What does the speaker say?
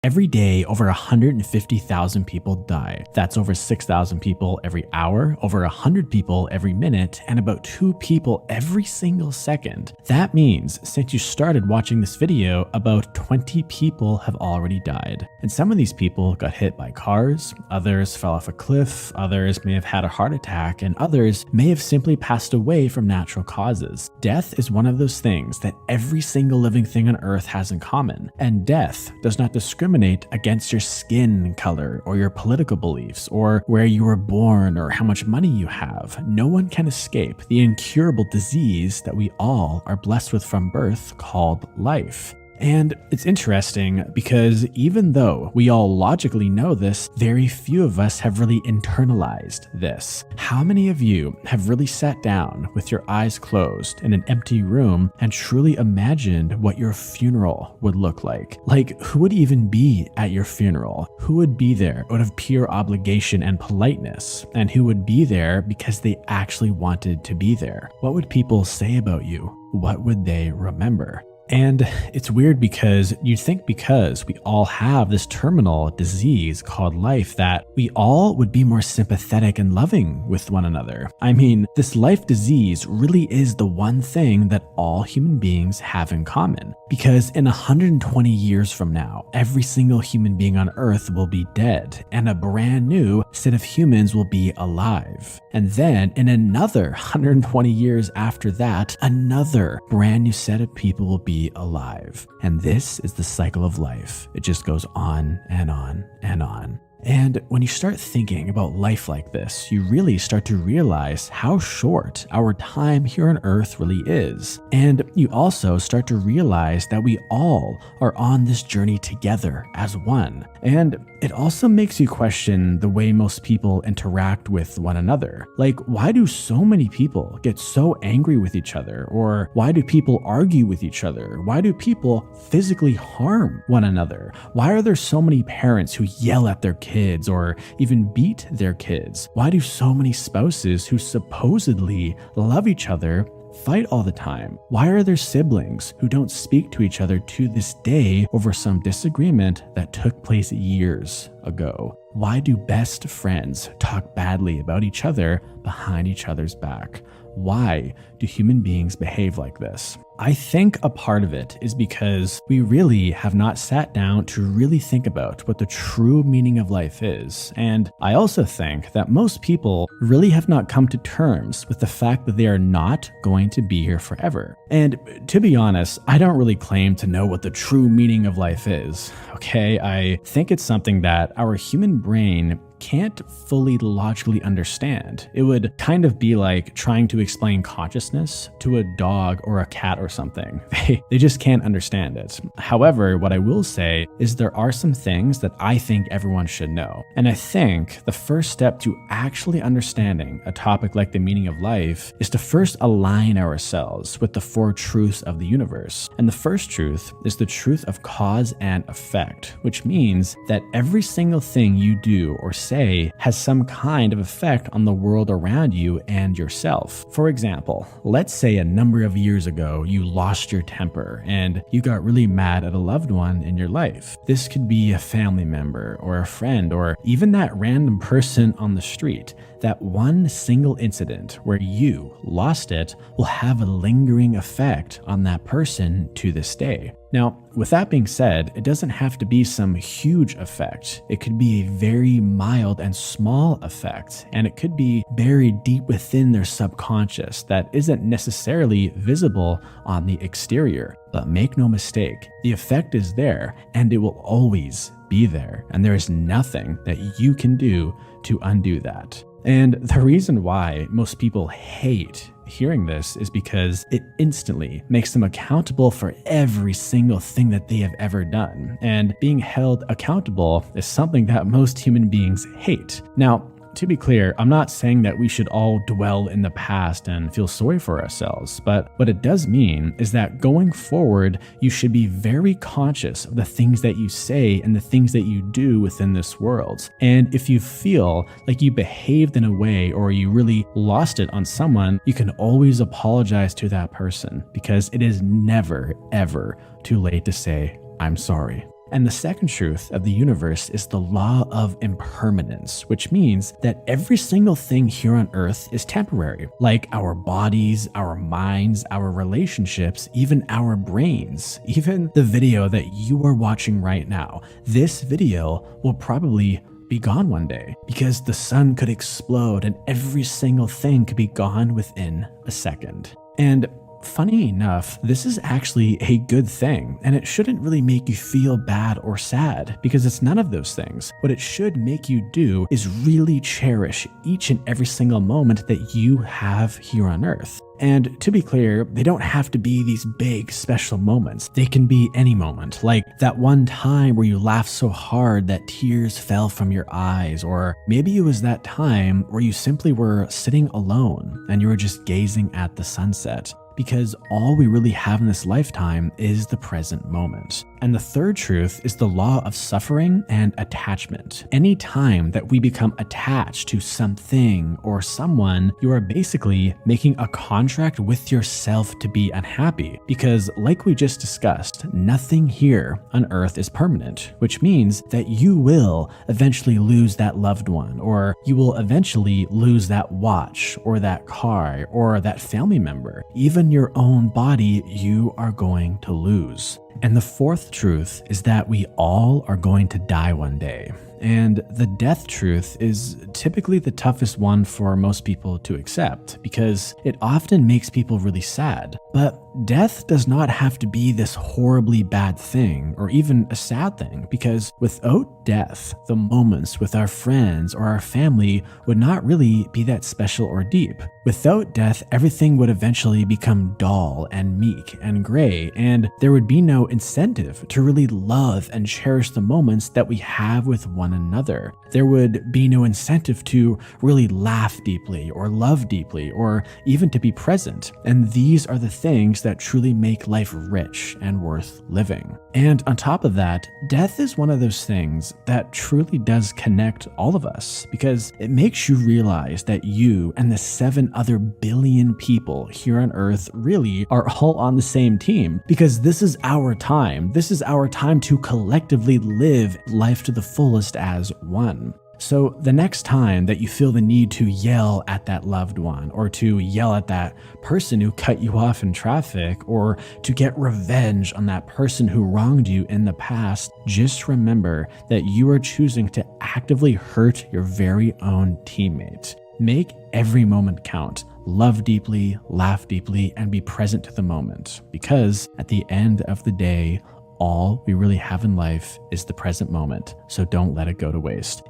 Every day, over 150,000 people die. That's over 6,000 people every hour, over 100 people every minute, and about 2 people every single second. That means since you started watching this video, about 20 people have already died. And some of these people got hit by cars, others fell off a cliff, others may have had a heart attack, and others may have simply passed away from natural causes. Death is one of those things that every single living thing on Earth has in common, and death does not discriminate against your skin color or your political beliefs or where you were born or how much money you have. No one can escape the incurable disease that we all are blessed with from birth called life. And it's interesting because even though we all logically know this, very few of us have really internalized this. How many of you have really sat down with your eyes closed in an empty room and truly imagined what your funeral would look like? Like, who would even be at your funeral? Who would be there out of pure obligation and politeness? And who would be there because they actually wanted to be there? What would people say about you? What would they remember? And it's weird because you'd think because we all have this terminal disease called life that we all would be more sympathetic and loving with one another. I mean, this life disease really is the one thing that all human beings have in common. Because in 120 years from now, every single human being on Earth will be dead and a brand new set of humans will be alive. And then in another 120 years after that, another brand new set of people will be alive. And this is the cycle of life. It just goes on and on and on. And when you start thinking about life like this, you really start to realize how short our time here on Earth really is. And you also start to realize that we all are on this journey together as one. And it also makes you question the way most people interact with one another. Like, why do so many people get so angry with each other? Or why do people argue with each other? Why do people physically harm one another? Why are there so many parents who yell at their kids or even beat their kids? Why do so many spouses who supposedly love each other fight all the time? Why are there siblings who don't speak to each other to this day over some disagreement that took place years ago? Why do best friends talk badly about each other behind each other's back? Why do human beings behave like this? I think a part of it is because we really have not sat down to really think about what the true meaning of life is. And I also think that most people really have not come to terms with the fact that they are not going to be here forever. And to be honest, I don't really claim to know what the true meaning of life is. Okay, I think it's something that our human brain can't fully logically understand. It would kind of be like trying to explain consciousness to a dog or a cat or something. They just can't understand it. However, what I will say is there are some things that I think everyone should know. And I think the first step to actually understanding a topic like the meaning of life is to first align ourselves with the 4 truths of the universe. And the first truth is the truth of cause and effect, which means that every single thing you do or say has some kind of effect on the world around you and yourself. For example, let's say a number of years ago you lost your temper and you got really mad at a loved one in your life. This could be a family member or a friend or even that random person on the street. That one single incident where you lost it will have a lingering effect on that person to this day. Now, with that being said, it doesn't have to be some huge effect. It could be a very mild and small effect, and it could be buried deep within their subconscious that isn't necessarily visible on the exterior. But make no mistake, the effect is there, and it will always be there, and there is nothing that you can do to undo that. And the reason why most people hate hearing this is because it instantly makes them accountable for every single thing that they have ever done. And being held accountable is something that most human beings hate. Now, to be clear, I'm not saying that we should all dwell in the past and feel sorry for ourselves, but what it does mean is that going forward, you should be very conscious of the things that you say and the things that you do within this world. And if you feel like you behaved in a way or you really lost it on someone, you can always apologize to that person because it is never, ever too late to say, I'm sorry. And the second truth of the universe is the law of impermanence, which means that every single thing here on Earth is temporary, like our bodies, our minds, our relationships, even our brains, even the video that you are watching right now. This video will probably be gone one day because the sun could explode and every single thing could be gone within a second. And funny enough, this is actually a good thing, and it shouldn't really make you feel bad or sad because it's none of those things. What it should make you do is really cherish each and every single moment that you have here on Earth. And to be clear, they don't have to be these big special moments. They can be any moment, like that one time where you laughed so hard that tears fell from your eyes, or maybe it was that time where you simply were sitting alone and you were just gazing at the sunset. Because all we really have in this lifetime is the present moment. And the third truth is the law of suffering and attachment. Any time that we become attached to something or someone, you are basically making a contract with yourself to be unhappy. Because like we just discussed, nothing here on Earth is permanent, which means that you will eventually lose that loved one, or you will eventually lose that watch, or that car, or that family member. Even your own body, you are going to lose. And the fourth truth is that we all are going to die one day. And the death truth is typically the toughest one for most people to accept because it often makes people really sad. But death does not have to be this horribly bad thing or even a sad thing, because without death, the moments with our friends or our family would not really be that special or deep. Without death, everything would eventually become dull and meek and gray, and there would be no incentive to really love and cherish the moments that we have with one another. There would be no incentive to really laugh deeply or love deeply or even to be present. And these are the things that truly make life rich and worth living. And on top of that, death is one of those things that truly does connect all of us because it makes you realize that you and the 7 other billion people here on Earth really are all on the same team, because this is our time. This is our time to collectively live life to the fullest as one. So the next time that you feel the need to yell at that loved one, or to yell at that person who cut you off in traffic, or to get revenge on that person who wronged you in the past, just remember that you are choosing to actively hurt your very own teammate. Make every moment count. Love deeply, laugh deeply, and be present to the moment. Because at the end of the day, all we really have in life is the present moment. So don't let it go to waste.